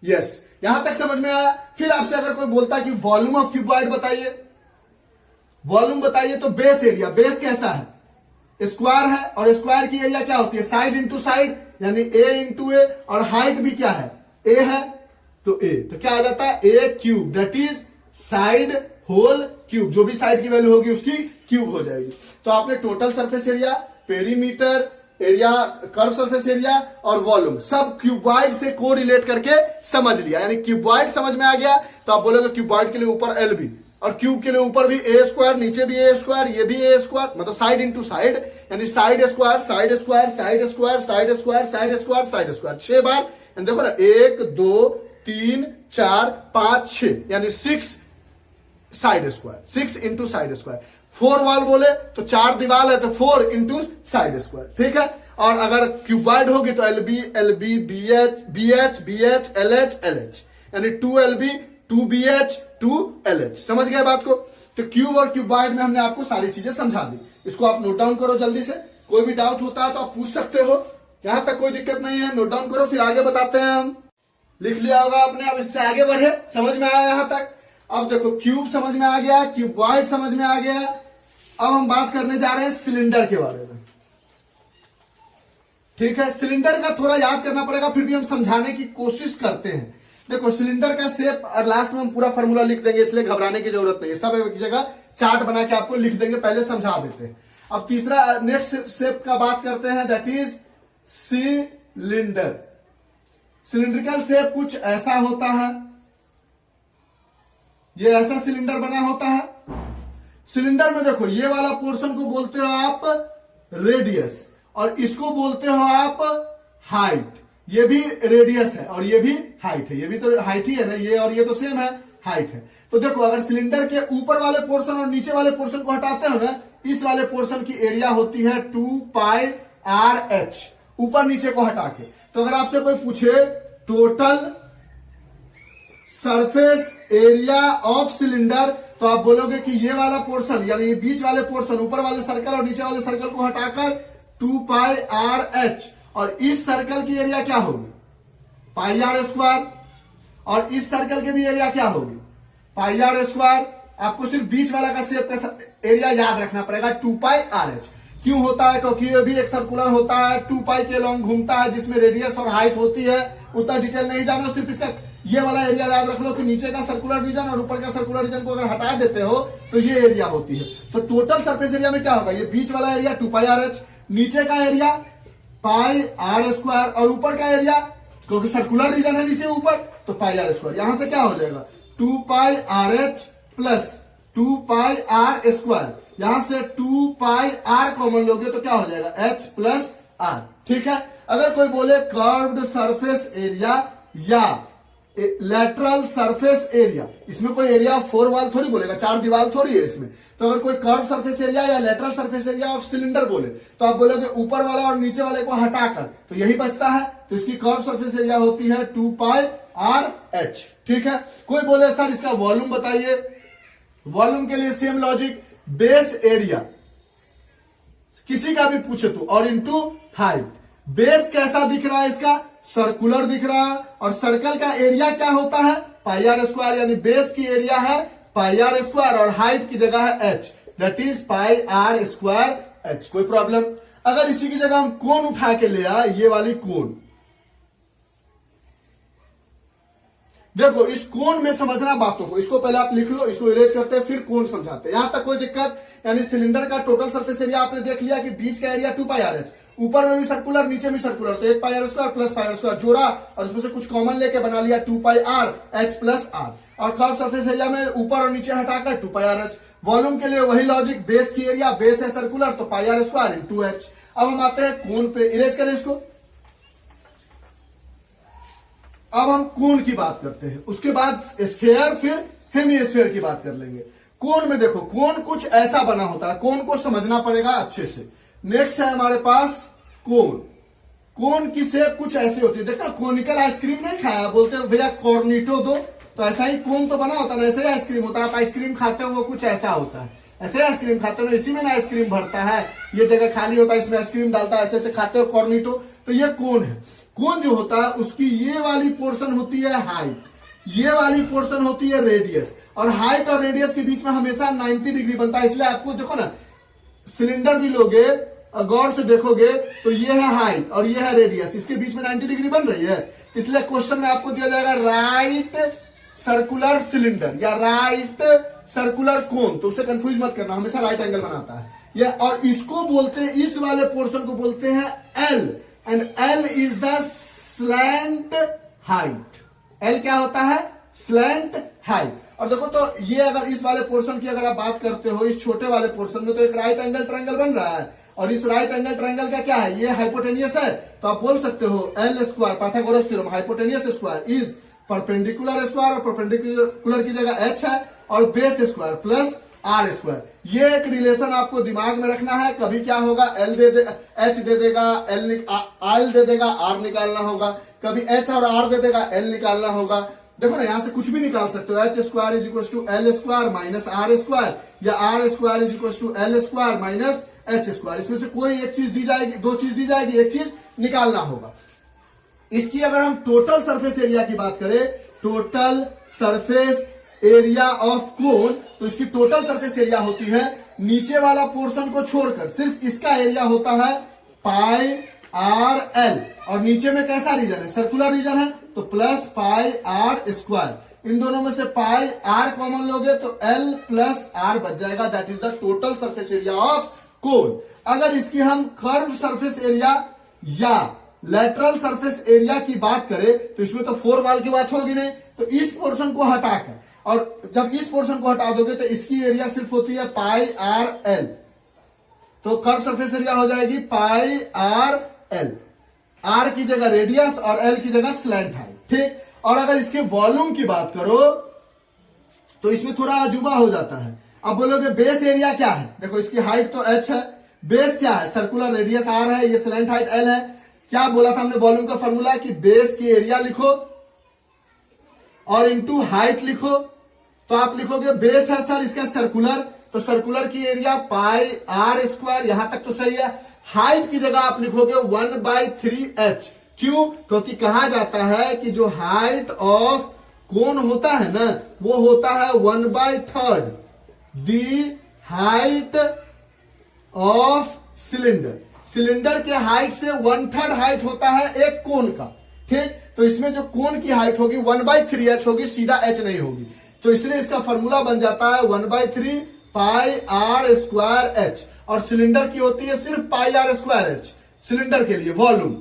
यस, यहां तक समझ में आया। फिर आपसे अगर कोई बोलता है कि वॉल्यूम ऑफ क्यूबॉइड बताइए, वॉल्यूम बताइए, तो बेस एरिया, बेस कैसा है? स्क्वायर है, और स्क्वायर की एरिया क्या होती है? साइड इंटू साइड, यानी A इंटू A, और हाइट भी क्या है? A है, तो A, तो क्या आ जाता है? A cube that is side whole cube, जो भी साइड की वैल्यू होगी उसकी क्यूब हो जाएगी। तो आपने total surface area, perimeter area, curve surface area और वॉल्यूम सब क्यूबॉइड से को रिलेट करके समझ लिया, यानी क्यूबॉइड समझ में आ गया। तो आप बोलोगे क्यूबॉइड के लिए ऊपर LB, और क्यूब के लिए ऊपर भी A², नीचे भी A², ये भी A², मतलब साइड इंटू साइड, यानी side square, side square, side square, side square, side square, side square, 6 बार। देखो ना, 1 2 3 4 5 6, यानी 6 side square, 6 into side square. 4 wall बोले तो 4 दीवार है, तो 4 इंटू साइड स्क्वायर, ठीक है। और अगर क्यूबॉइड होगी तो LB LB BH BH BH LH LH, यानी 2LB 2BH 2LH। समझ गए बात को? तो क्यूब और क्यूबॉइड में हमने आपको सारी चीजें समझा दी। इसको आप नोट डाउन करो जल्दी से, कोई भी डाउट होता है तो आप पूछ सकते हो, यहां तक कोई दिक्कत नहीं है। नोट डाउन करो, फिर आगे बताते हैं हम। लिख लिया होगा आपने, अब इससे आगे बढ़े। समझ में आया यहां तक? अब देखो, क्यूब समझ में आ गया, क्यूबॉइड समझ में आ गया। अब हम बात करने जा रहे हैं सिलेंडर के बारे में, ठीक है। सिलेंडर का थोड़ा याद करना पड़ेगा, फिर भी हम समझाने की कोशिश करते हैं। देखो, सिलेंडर का शेप, और लास्ट में हम पूरा फॉर्मूला लिख देंगे, इसलिए घबराने की जरूरत नहीं है। सब एक जगह चार्ट बना के आपको लिख देंगे, पहले समझा देते हैं। अब तीसरा नेक्स्ट शेप का बात करते हैं, that is cylinder. Cylindrical shape कुछ ऐसा होता है, ये ऐसा सिलेंडर बना होता है। सिलेंडर में देखो, ये वाला पोर्शन को बोलते हो आप रेडियस, और इसको बोलते हो आप हाइट। ये भी रेडियस है और ये भी हाइट है, ये भी तो हाइट ही है ना, ये और ये तो सेम है, हाइट है। तो देखो, अगर सिलेंडर के ऊपर वाले पोर्शन और नीचे वाले पोर्शन को हटाते हो ना, इस वाले पोर्शन की एरिया होती है 2πRH, ऊपर नीचे को हटा के। तो अगर आपसे कोई पूछे total surface area of cylinder, तो आप बोलोगे कि ये वाला पोर्शन, यानी ये बीच वाले पोर्शन, ऊपर वाले सर्कल और नीचे वाले सर्कल को हटाकर 2πRH, और इस सर्कल की एरिया क्या होगी? πr², और इस सर्कल की भी एरिया क्या होगी? πr²। आपको सिर्फ बीच वाला का शेप का एरिया याद रखना पड़ेगा, 2πRH। क्यों होता है? क्योंकि ये भी एक सर्कुलर होता है, 2π के लॉन्ग घूमता है, जिसमें रेडियस और हाइट होती है। उतना डिटेल नहीं जानो, सिर्फ इसका ये वाला एरिया याद रख लो कि नीचे का सर्कुलर रीजन और ऊपर का सर्कुलर रीजन को अगर हटा देते हो तो ये एरिया होती है। तो टोटल सरफेस एरिया में क्या होगा? ये बीच वाला एरिया 2πRH, नीचे का एरिया πr², और ऊपर का एरिया, क्योंकि सर्कुलर रीजन है नीचे ऊपर, तो πr²। यहां से क्या हो जाएगा? 2πRH plus 2πr²। यहां से 2πr कॉमन लोगे तो क्या हो जाएगा? H प्लस R, ठीक है। अगर कोई बोले कर्व्ड सरफेस एरिया या लेटरल सरफेस एरिया, इसमें कोई एरिया 4 वॉल थोड़ी बोलेगा, 4 दीवार थोड़ी है इसमें। तो अगर कोई कर्व सरफेस एरिया या lateral surface area of cylinder बोले, तो आप बोलोगे ऊपर वाला और नीचे वाले को हटाकर, तो यही बचता है। तो इसकी कर्व सरफेस एरिया होती है 2πRH, ठीक है। कोई बोले सर इसका वॉल्यूम बताइए, वॉल्यूम के लिए सेम लॉजिक, बेस एरिया किसी का भी पूछे तो, और इंटू हाइट। बेस कैसा दिख रहा है इसका? सर्कुलर दिख रहा है, और सर्कल का एरिया क्या होता है? πr², यानी बेस की एरिया है πr², और हाइट की जगह है h, दैट इज πr²h। कोई प्रॉब्लम? अगर इसी की जगह हम कोण उठा के ले आए, ये वाली कोण, देखो इस कोण में समझना बातों को, इसको पहले आप लिख लो, इसको इरेज करते हैं फिर कोण समझाते हैं, यहां तक कोई दिक्कत। यानी सिलेंडर का टोटल सरफेस एरिया आपने देख लिया कि बीच का एरिया 2 पाई आर एच, ऊपर में भी सर्कुलर नीचे भी सर्कुलर, तो 1 pi r square plus pi r square जोड़ा और उसमें से कुछ कॉमन लेके बना लिया 2 pi R H plus are. और कर्व सरफेस एरिया में ऊपर और नीचे हटाकर 2 पाई आर एच। वॉल्यूम के लिए वही लॉजिक, बेस की एरिया, बेस है सर्कुलर तो पाई आर स्क्वायर इंटू एच। अब हम आते हैं कोण पे, इरेज करें इसको। अब हम कोण की बात करते हैं, उसके बाद स्फीयर फिर हेमीस्फीयर की बात कर लेंगे। कोण में देखो कोण कुछ ऐसा बना होता है, कोण को समझना पड़ेगा अच्छे से। नेक्स्ट है हमारे पास कोण। कोण की शेप कुछ ऐसी होती है, देखो कोनिकल आइसक्रीम नहीं खाया, बोलते हैं भैया कॉर्निटो दो, तो ऐसा ही कोण तो बना होता है, ऐसे ही आइसक्रीम होता है। आप आइसक्रीम खाते हो वो कुछ ऐसा होता है, ऐसे आइसक्रीम खाते हो, इसी में ना आइसक्रीम भरता है, ये जगह खाली होता है इसमें आइसक्रीम डालता है, ऐसे ऐसे खाते हो कॉर्निटो, तो ये कोण है। कोण जो होता है उसकी ये वाली पोर्शन होती है हाइट, ये वाली पोर्शन होती है रेडियस, और हाइट और रेडियस के बीच में हमेशा 90 डिग्री बनता है। इसलिए आपको देखो ना, सिलेंडर भी लोगे गौर से देखोगे तो ये है हाइट और ये है रेडियस, इसके बीच में 90 डिग्री बन रही है। इसलिए क्वेश्चन में आपको दिया जाएगा राइट सर्कुलर सिलेंडर या राइट सर्कुलर कोन, तो उससे कंफ्यूज मत करना, हमेशा राइट एंगल बनाता है ये। और इसको बोलते हैं, इस वाले पोर्शन को बोलते हैं L, and L is the slant height. L क्या होता है? Slant height. और देखो तो ये अगर इस वाले पोर्शन की अगर आप बात करते हो, इस छोटे वाले पोर्शन में तो एक राइट एंगल ट्रायंगल बन रहा है, और इस राइट एंगल ट्रायंगल का क्या है? ये हाइपोटेनियस है, तो आप बोल सकते हो L square, Pythagoras theorem, hypotenuse square is perpendicular square, और परपेंडिकुलर की जगह एच है, और base square plus R square. ये एक रिलेशन आपको दिमाग में रखना है। कभी क्या होगा, एल दे दे, एच दे देगा, एल दे देगा, आर निकालना होगा, कभी एच और आर दे देगा, एल निकालना होगा। देखो ना, यहां से कुछ भी निकाल सकते हो, h square is equal to l square minus r square, या r square is equal to l square minus h square. इसमें से कोई एक चीज दी जाएगी, दो चीज दी जाएगी, एक चीज निकालना होगा। इसकी अगर हम टोटल सरफेस एरिया की बात करें, total surface area of cone, तो इसकी टोटल सरफेस एरिया होती है, नीचे वाला पोर्शन को छोड़कर सिर्फ इसका एरिया होता है पाई आर एल, और नीचे में कैसा रीजन है? सर्कुलर रीजन है, तो प्लस पाई आर स्क्वायर। इन दोनों में से पाई आर कॉमन लोगे तो एल प्लस आर बच जाएगा, that is the total surface area of cone. अगर इसकी हम कर्व सरफेस एरिया या लेटरल सरफेस एरिया की बात करें तो इसमें तो 4 वाल की बात होगी नहीं, तो इस पोर्शन को हटाकर, और जब इस पोर्शन को हटा दोगे तो इसकी एरिया सिर्फ होती है पाई आर एल, तो कर्व सरफेस एरिया हो जाएगी पाई आर एल, आर की जगह रेडियस और एल की जगह स्लैंट हाइट, ठीक। और अगर इसके वॉल्यूम की बात करो तो इसमें थोड़ा अजूबा हो जाता है। अब बोलोगे बेस एरिया क्या है? देखो इसकी हाइट तो एच है, बेस क्या है? सर्कुलर रेडियस आर है, ये स्लैंट हाइट एल है। क्या बोला था हमने वॉल्यूम का फॉर्मूला कि बेस की एरिया लिखो और इंटू हाइट लिखो, तो आप लिखोगे बेस है सर इसका सर्कुलर, तो सर्कुलर की एरिया पाई आर स्क्वायर, यहां तक तो सही है। हाइट की जगह आप लिखोगे 1/3h, क्यों? क्योंकि कहा जाता है कि जो हाइट ऑफ कोन होता है ना, वो होता है 1/3 दी हाइट ऑफ सिलेंडर। सिलेंडर के हाइट से 1/3 हाइट होता है एक कोन का, ठीक। तो इसमें जो कोन की हाइट होगी 1/3h होगी, सीधा h नहीं होगी, तो इसलिए इसका फॉर्मूला बन जाता है 1/3 पाई आर स्क्वायर एच, और सिलेंडर की होती है सिर्फ पाई आर स्क्वायर एच सिलेंडर के लिए वॉल्यूम,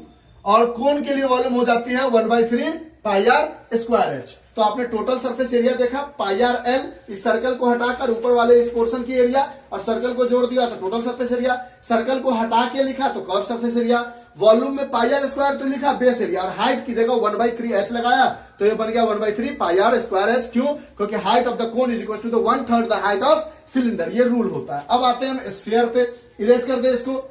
और कोन के लिए वॉल्यूम हो जाती है 1/3 पाई आर स्क्वायर एच। तो आपने टोटल सरफेस एरिया देखा पाई आर एल, इस सर्कल को हटाकर ऊपर वाले इस पोर्शन की एरिया, और सर्कल को जोड़ दिया तो टोटल सरफेस एरिया, सर्कल को हटा के लिखा तो कर्व सरफेस एरिया, वॉल्यूम में पाई आर स्क्वायर तो लिखा बेस एरिया, और हाइट की जगह 1/3h लगाया तो ये बन गया 1/3 पाई आर स्क्वायर एच। क्यों? क्योंकि height of the cone is equal to the 1/3 the height of cylinder, ये रूल होता है। अब आते हैं हम स्फीयर पे, इरेज कर दे इसको।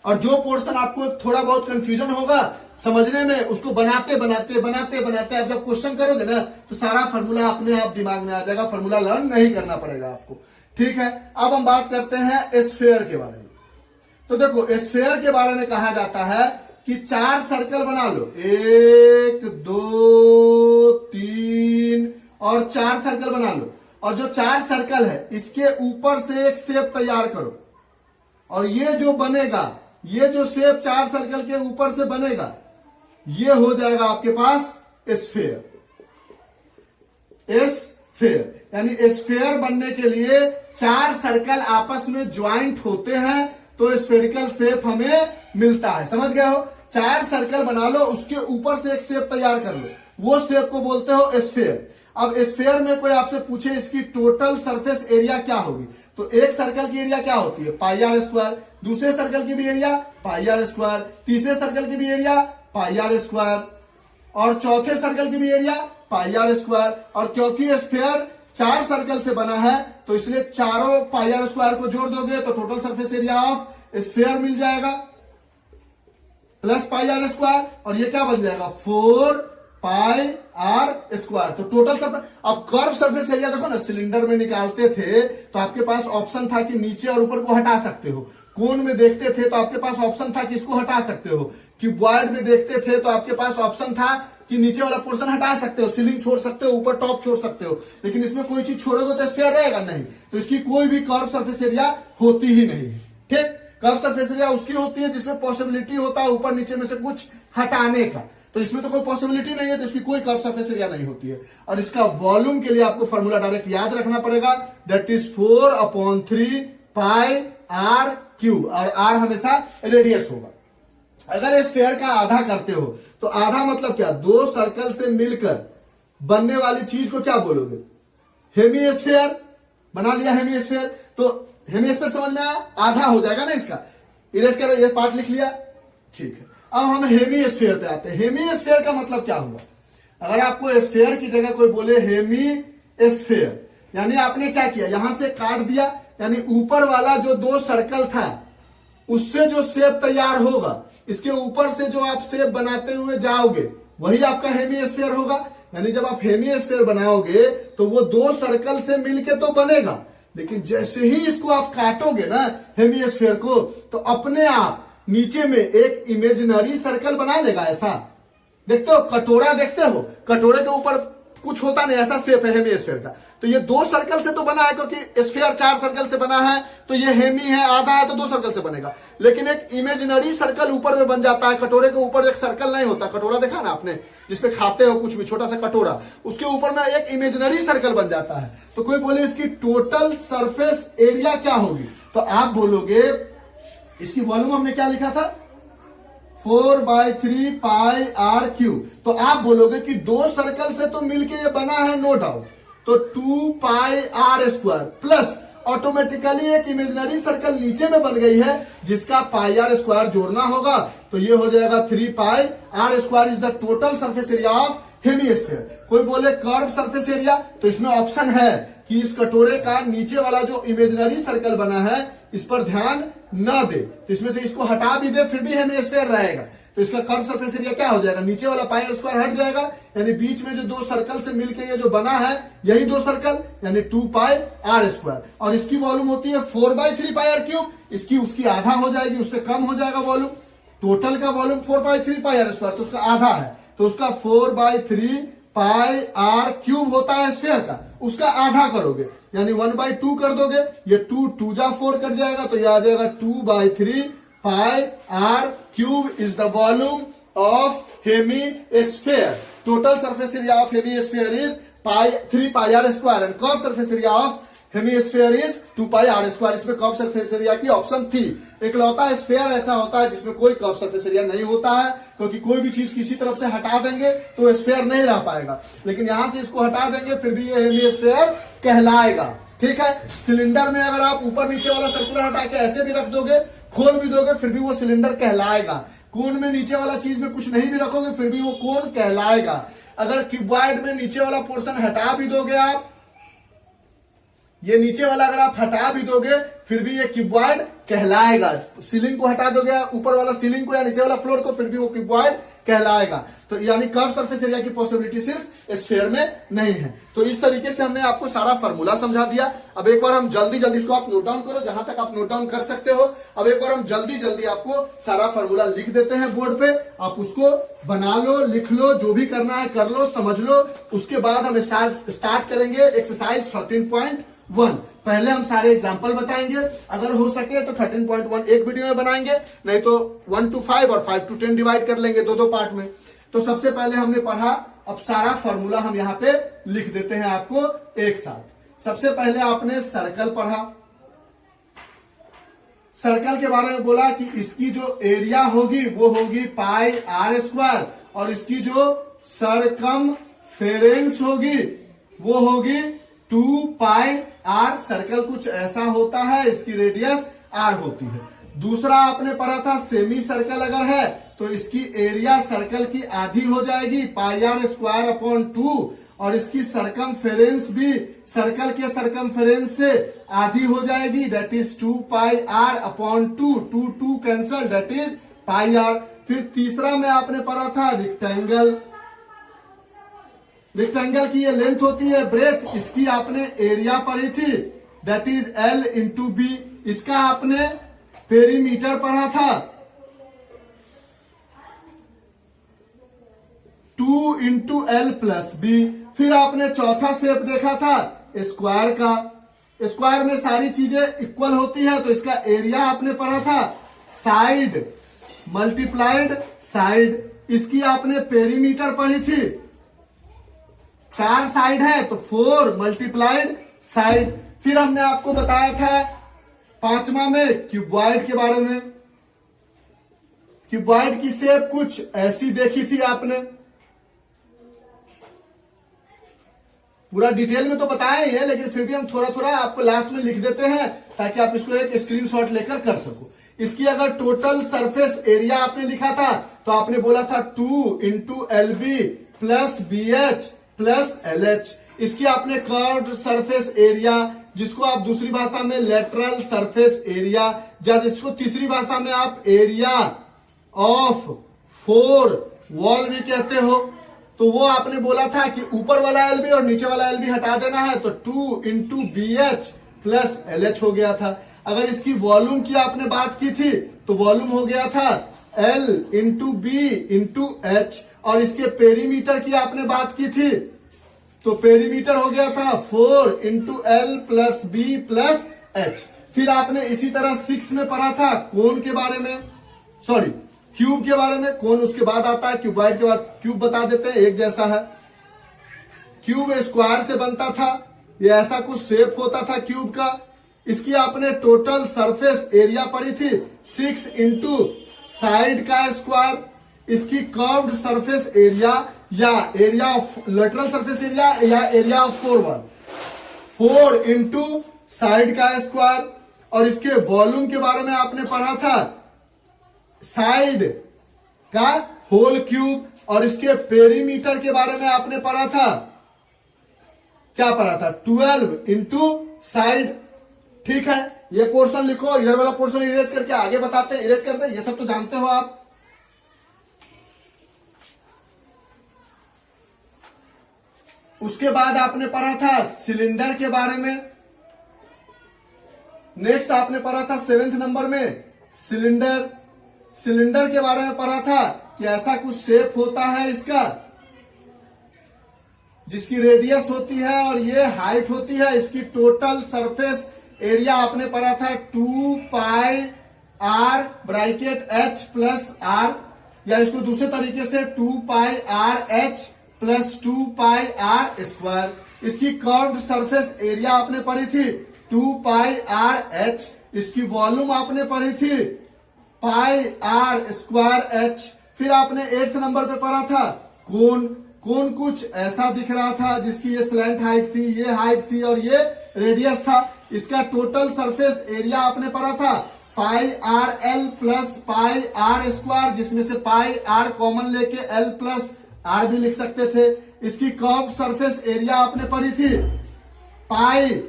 और जो पोर्शन आपको थोड़ा बहुत कंफ्यूजन होगा समझने में, उसको बनाते बनाते बनाते बनाते आप जब क्वेश्चन करोगे ना तो सारा फॉर्मूला अपने आप दिमाग में आ जाएगा, फॉर्मूला लर्न नहीं करना पड़ेगा आपको, ठीक है। अब हम बात करते हैं स्फीयर के बारे में। तो देखो स्फीयर के बारे में कहा जाता है कि 4 सर्कल बना लो, 1 2 3 और 4 सर्कल बना लो, और जो 4 सर्कल है इसके ऊपर से एक शेप तैयार करो, और ये जो बनेगा, ये जो शेप 4 सर्कल के ऊपर से बनेगा, ये हो जाएगा आपके पास स्फीयर। स्फेयर, यानी स्फेयर बनने के लिए 4 सर्कल आपस में ज्वाइंट होते हैं तो स्फेरिकल शेप हमें मिलता है। समझ गए हो? 4 सर्कल बना लो, उसके ऊपर से एक शेप तैयार कर लो, वो शेप को बोलते हो स्फेयर। अब स्फेयर में कोई आपसे पूछे इसकी टोटल सरफेस एरिया क्या होगी, तो एक सर्कल की एरिया क्या होती है, पाई आर स्क्वायर, दूसरे सर्कल की भी एरिया पाई आर स्क्वायर, तीसरे सर्कल की भी एरिया पाई आर स्क्वायर, और चौथे सर्कल की भी एरिया पाई आर स्क्वायर। और क्योंकि स्फेयर 4 सर्कल से बना है तो इसलिए चारों पाई आर स्क्वायर को जोड़ दोगे तो total surface area of sphere मिल जाएगा प्लस पाई आर स्क्वायर, और ये क्या बन जाएगा 4 पाई आर स्क्वायर। तो टोटल सरफेस, अब कर्व सरफेस एरिया देखो ना, सिलेंडर में निकालते थे तो आपके पास ऑप्शन था कि नीचे और ऊपर को हटा सकते हो, कोन में देखते थे तो आपके पास ऑप्शन था कि इसको हटा सकते हो, क्यूबॉइड में देखते थे तो आपके पास ऑप्शन था कि नीचे वाला पोर्शन हटा सकते हो, सीलिंग छोड़ सकते हो, ऊपर टॉप छोड़ सकते हो, लेकिन इसमें कोई चीज छोड़ोगे तो स्फीयर रहेगा नहीं, तो इसकी कोई भी कर्व सरफेस एरिया होती ही नहीं है। ठीक, कर्व सरफेस एरिया उसकी होती है जिसमें पॉसिबिलिटी होता है ऊपर नीचे में से कुछ हटाने का, तो इसमें तो कोई पॉसिबिलिटी नहीं है, तो इसकी कोई कर्व सरफेस एरिया नहीं होती है। और इसका वॉल्यूम के लिए आपको फॉर्मूला डायरेक्ट याद रखना पड़ेगा, that is 4/3 pi are cube, और आर हमेशा रेडियस होगा। अगर स्फीयर का आधा करते हो तो आधा मतलब क्या, 2 सर्कल से मिलकर बनने वाली चीज को क्या बोलोगे, हेमीस्फीयर। बना लिया हेमीस्फीयर, तो हेमीस्फीयर समझ में आया, आधा हो जाएगा ना इसका, इरेज कर, ये पार्ट लिख लिया, ठीक है। अब हम हेमीस्फीयर पे आते हैं। हेमीस्फीयर का मतलब क्या हुआ, अगर आपको स्फीयर की जगह कोई बोले हेमीस्फीयर, यानी आपने क्या किया, यहां से काट दिया, यानी ऊपर वाला जो 2 सर्कल था उससे जो शेप तैयार होगा, इसके ऊपर से जो आप शेप बनाते हुए जाओगे वही आपका हेमीस्फीयर होगा। यानी जब आप हेमीस्फीयर बनाओगे तो वो 2 सर्कल से मिलके तो बनेगा, लेकिन जैसे ही इसको आप काटोगे ना हेमीस्फीयर को, तो अपने आप नीचे में एक इमेजिनरी सर्कल बना लेगा। ऐसा देखते हो, कटोरा देखते हो, कटोरे के ऊपर कुछ होता नहीं, ऐसा शेप है हेमीस्फीयर का। तो ये 2 सर्कल से तो बना है, क्योंकि स्फीयर 4 सर्कल से बना है, तो ये हेमी है, आधा है, तो 2 सर्कल से बनेगा। लेकिन एक इमेजिनरी सर्कल ऊपर में बन जाता है, कटोरे के ऊपर एक सर्कल नहीं होता, कटोरा देखा ना आपने जिसपे खाते हो कुछ भी, छोटा सा कटोरा, उसके ऊपर में एक इमेजिनरी सर्कल बन जाता है। तो कोई बोले इसकी टोटल सरफेस एरिया क्या होगी, तो आप बोलोगे, इसकी वॉल्यूम हमने क्या लिखा था 4/3 पाई आर क्यूब, तो आप बोलोगे कि 2 सर्कल से तो मिलके ये बना है, नो डाउट, तो 2 pi r square plus automatically एक इमेजिनरी सर्कल नीचे में बन गई है जिसका पाई आर स्क्वायर जोड़ना होगा, तो ये हो जाएगा 3 pi r square is the total surface area of hemisphere. कोई बोले कर्व सरफेस एरिया, तो इसमें ऑप्शन है कि इस कटोरे का नीचे वाला जो इमेजिनरी सर्कल बना है इस पर ध्यान न दे, तो इसमें से इसको हटा भी दे फिर भी हेमीस्फीयर रहेगा, तो इसका कर्व सरफेस एरिया क्या हो जाएगा, नीचे वाला पाई आर स्क्वायर हट जाएगा, यानी बीच में जो 2 सर्कल से मिलके ये जो बना है यही 2 सर्कल, यानी 2 पाई आर स्क्वायर। और इसकी वॉल्यूम होती है 4/3 पाई आर क्यूब, इसकी उसकी आधा हो जाएगी, उससे कम हो जाएगा वॉल्यूम। टोटल का वॉल्यूम 4/3 पाई आर स्क्वायर, तो उसका आधा है, तो उसका 4/3 पाई आर क्यूब होता है स्फीयर का, उसका आधा करोगे यानी 1/2 कर दोगे, ये 2 2 जा 4 कट जाएगा, तो ये आ जाएगा 2/3 pi are cube is the volume of hemisphere. Total surface area of hemisphere is 3 pi r square and curve surface area of hemisphere is 2 pi r square. इसमें कर्व सरफेस एरिया की option थी। इकलौता sphere ऐसा होता है जिसमें कोई curve surface area नहीं होता है, क्योंकि कोई भी चीज किसी तरफ से हटा देंगे तो स्फीयर नहीं रह पाएगा, लेकिन यहां से इसको हटा देंगे फिर भी ये हेमीस्फीयर कहलाएगा। ठीक है, सिलेंडर में अगर आप ऊपर नीचे वाला सर्कुलर हटा के ऐसे भी रख दोगे, खोल भी दोगे, फिर भी वो सिलेंडर कहलाएगा। कोन में नीचे वाला चीज में कुछ नहीं भी रखोगे फिर भी वो कोन कहलाएगा। अगर क्यूबॉइड में नीचे वाला पोर्शन हटा भी दोगे आप, ये नीचे वाला अगर आप हटा भी दोगे फिर भी ये क्यूबॉइड कहलाएगा। सीलिंग को हटा दोगे, ऊपर वाला सीलिंग को या नीचे वाला फ्लोर को, फिर भी वो क्यूबॉइड कहलाएगा। तो यानी कर्व सरफेस एरिया की पॉसिबिलिटी सिर्फ स्फीयर में नहीं है। तो इस तरीके से हमने आपको सारा फॉर्मूला समझा दिया। अब एक बार हम जल्दी जल्दी इसको आप नोट डाउन करो, जहां तक आप नोट डाउन कर सकते हो। अब एक बार हम जल्दी जल्दी आपको सारा फॉर्मूला लिख देते हैं बोर्ड पे, आप उसको बना लो, लिख लो, जो भी करना है कर लो, समझ लो। उसके बाद हम स्टार्ट करेंगे एक्सरसाइज 13.1। पहले हम सारे एग्जाम्पल बताएंगे, अगर हो सके तो 13.1 एक वीडियो में बनाएंगे, नहीं तो 1 to 5 और 5 to 10 डिवाइड कर लेंगे 2-2 पार्ट में। तो सबसे पहले हमने पढ़ा अब सारा फॉर्मूला हम यहाँ पे लिख देते हैं आपको एक साथ। सबसे पहले आपने सर्कल पढ़ा, सर्कल के बारे में बोला कि इसकी जो एरिया होगी वो होगी पाई आर स्क्वायर और इसकी जो सरकमफेरेंस होगी वो होगी 2 पाई आर। सर्कल कुछ ऐसा होता है, इसकी रेडियस आर होती है। दूसरा आपने पढ़ा था सेमी सर्कल अगर है तो इसकी एरिया सर्कल की आधी हो जाएगी पाई आर स्क्वायर अपॉन 2 और इसकी सरकमफेरेंस भी सर्कल के सरकमफेरेंस से आधी हो जाएगी, that is 2 pi R upon 2, 2 cancel, that is pi R. फिर तीसरा में आपने पढ़ा था रेक्टेंगल, रेक्टेंगल की ये लेंथ होती है ब्रेथ, इसकी आपने एरिया पढ़ी थी, that is L into B. इसका आपने पेरीमीटर पढ़ा था 2 इंटू L प्लस बी। फिर आपने चौथा शेप देखा था स्क्वायर का, स्क्वायर में सारी चीजें इक्वल होती है तो इसका एरिया आपने पढ़ा था साइड मल्टीप्लाइड साइड। इसकी आपने पेरीमीटर पढ़ी थी, 4 साइड है तो 4 मल्टीप्लाइड साइड। फिर हमने आपको बताया था पांचवा में क्यूबॉइड के बारे में। क्यूबॉइड की शेप कुछ ऐसी देखी थी आपने, पूरा डिटेल में तो बताया ही है लेकिन फिर भी हम थोड़ा थोड़ा आपको लास्ट में लिख देते हैं ताकि आप इसको एक स्क्रीनशॉट लेकर कर सको। इसकी अगर टोटल सरफेस एरिया आपने लिखा था तो आपने बोला था 2 into LB plus BH plus LH। इसकी आपने कर्व्ड सरफेस एरिया, जिसको आप दूसरी भाषा में लेटरल सरफेस एरिया या जिसको तीसरी भाषा में आप एरिया ऑफ 4 वॉल भी कहते हो, तो वो आपने बोला था कि ऊपर वाला LB और नीचे वाला LB हटा देना है तो 2 इंटू BH प्लस LH हो गया था। अगर इसकी वॉल्यूम की आपने बात की थी तो वॉल्यूम हो गया था L into B into H और इसके पेरीमीटर की आपने बात की थी तो पेरीमीटर हो गया था 4 into L plus B plus H। फिर आपने इसी तरह 6 में पढ़ा था कोन के बारे में, सॉरी क्यूब के बारे में। कोन उसके बाद आता है, क्यूबॉइड के बाद क्यूब बता देते हैं, एक जैसा है। क्यूब स्क्वायर से बनता था, ये ऐसा कुछ शेप होता था क्यूब का। इसकी आपने टोटल सरफेस एरिया पढ़ी थी 6 इंटू साइड का स्क्वायर। इसकी कर्व्ड सरफेस एरिया या area of lateral surface area या area of 4 wall 4 into side का स्क्वायर। और इसके वॉल्यूम के बारे में आपने पढ़ा था साइड का होल क्यूब। और इसके पेरीमीटर के बारे में आपने पढ़ा था, क्या पढ़ा था 12 इंटू साइड। ठीक है, ये पोर्शन लिखो, इधर वाला पोर्शन इरेज करके आगे बताते हैं, इरेज करते हैं, ये सब तो जानते हो आप। उसके बाद आपने पढ़ा था सिलेंडर के बारे में। नेक्स्ट आपने पढ़ा था 7th नंबर में सिलेंडर। सिलेंडर के बारे में पढ़ा था कि ऐसा कुछ शेप होता है इसका, जिसकी रेडियस होती है और ये हाइट होती है। इसकी टोटल सरफेस एरिया आपने पढ़ा था 2 pi r bracket H plus R, या इसको दूसरे तरीके से 2 pi r H plus 2 pi r square. इसकी कर्व्ड सरफेस एरिया आपने पढ़ी थी 2 पाई आर H। इसकी वॉल्यूम आपने पढ़ी थी पाई आर स्क्वायर H। फिर आपने 8th नंबर पे पढ़ा था कोन। कोन कुछ ऐसा दिख रहा था जिसकी ये स्लैंट हाइट थी, ये हाइट थी और ये रेडियस था। इसका टोटल सरफेस एरिया आपने पढ़ा था pi r L plus pi r square, जिसमें से पाई आर कॉमन लेके L प्लस R भी लिख सकते थे। इसकी कर्व्ड सरफेस एरिया आपने पढ़ी थी पाई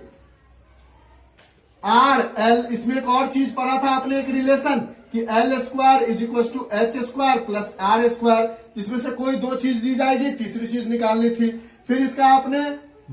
आर L। इसमें एक और चीज पढ़ा था आपने, एक रिलेशन कि L square is equal to H square plus R square, जिसमें से कोई दो चीज दी जाएगी, तीसरी चीज निकालनी थी। फिर इसका आपने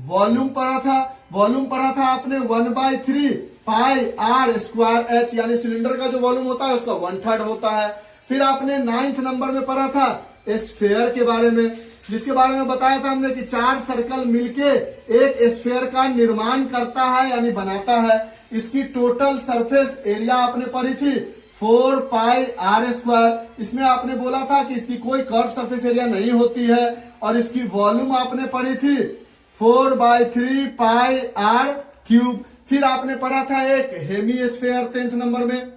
वॉल्यूम पढ़ा था। वॉल्यूम पढ़ा था आपने 1/3 पाई आर स्क्वायर H, यानी सिलेंडर का जो वॉल्यूम होता है उसका 1/3 होता है। फिर आपने 9th नंबर में पढ़ा था स्फेयर के बारे में, जिसके बारे में बताया था हमने कि 4 सर्कल मिलके एक स्फेयर का निर्माण करता है यानी बनाता है। इसकी टोटल सरफेस एरिया आपने पढ़ी थी 4 पाई आर स्क्वायर। इसमें आपने बोला था कि इसकी कोई कर्व सरफेस एरिया नहीं होती है और इसकी वॉल्यूम आपने पढ़ी थी 4/3 पाई आर क्यूब। फिर आपने पढ़ा था एक हेमीस्फेयर 10th नंबर में।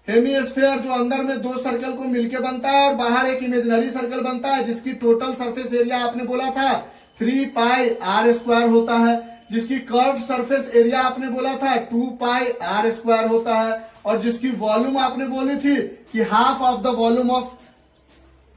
हेमीस्फेयर जो अंदर में दो सर्कल को मिलके बनता है और बाहर एक इमेजिनरी सर्कल बनता है, जिसकी टोटल सरफेस एरिया आपने बोला था 3 पाई आर स्क्वायर होता है, जिसकी कर्व सरफेस एरिया आपने बोला था 2 पाई आर स्क्वायर होता है, और जिसकी वॉल्यूम आपने बोली थी कि half of the volume of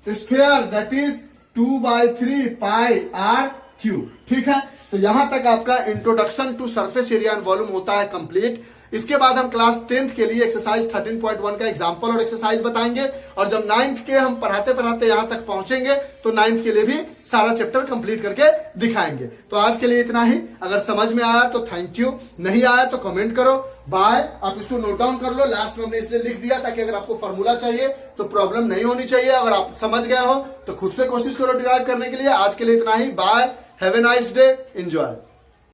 sphere that is 2/3 pi are cube. ठीक है, तो यहां तक आपका introduction to surface area and volume होता है कंप्लीट। इसके बाद हम क्लास 10th के लिए एक्सरसाइज 13.1 का एग्जाम्पल और एक्सरसाइज बताएंगे, और जब 9th के हम पढ़ाते पढ़ाते यहां तक पहुंचेंगे तो 9th के लिए भी सारा चैप्टर कंप्लीट करके दिखाएंगे। तो आज के लिए इतना ही। अगर समझ में आया तो थैंक यू, नहीं आया तो कमेंट करो, बाय। आप इसको नोट डाउन कर लो, लास्ट में हमने इसलिए लिख दिया ताकि अगर आपको फॉर्मूला चाहिए तो प्रॉब्लम नहीं होनी चाहिए। अगर आप समझ गए हो तो खुद से कोशिश करो डिराइव करने के लिए। आज के लिए इतना ही, bye, have a nice day, enjoy.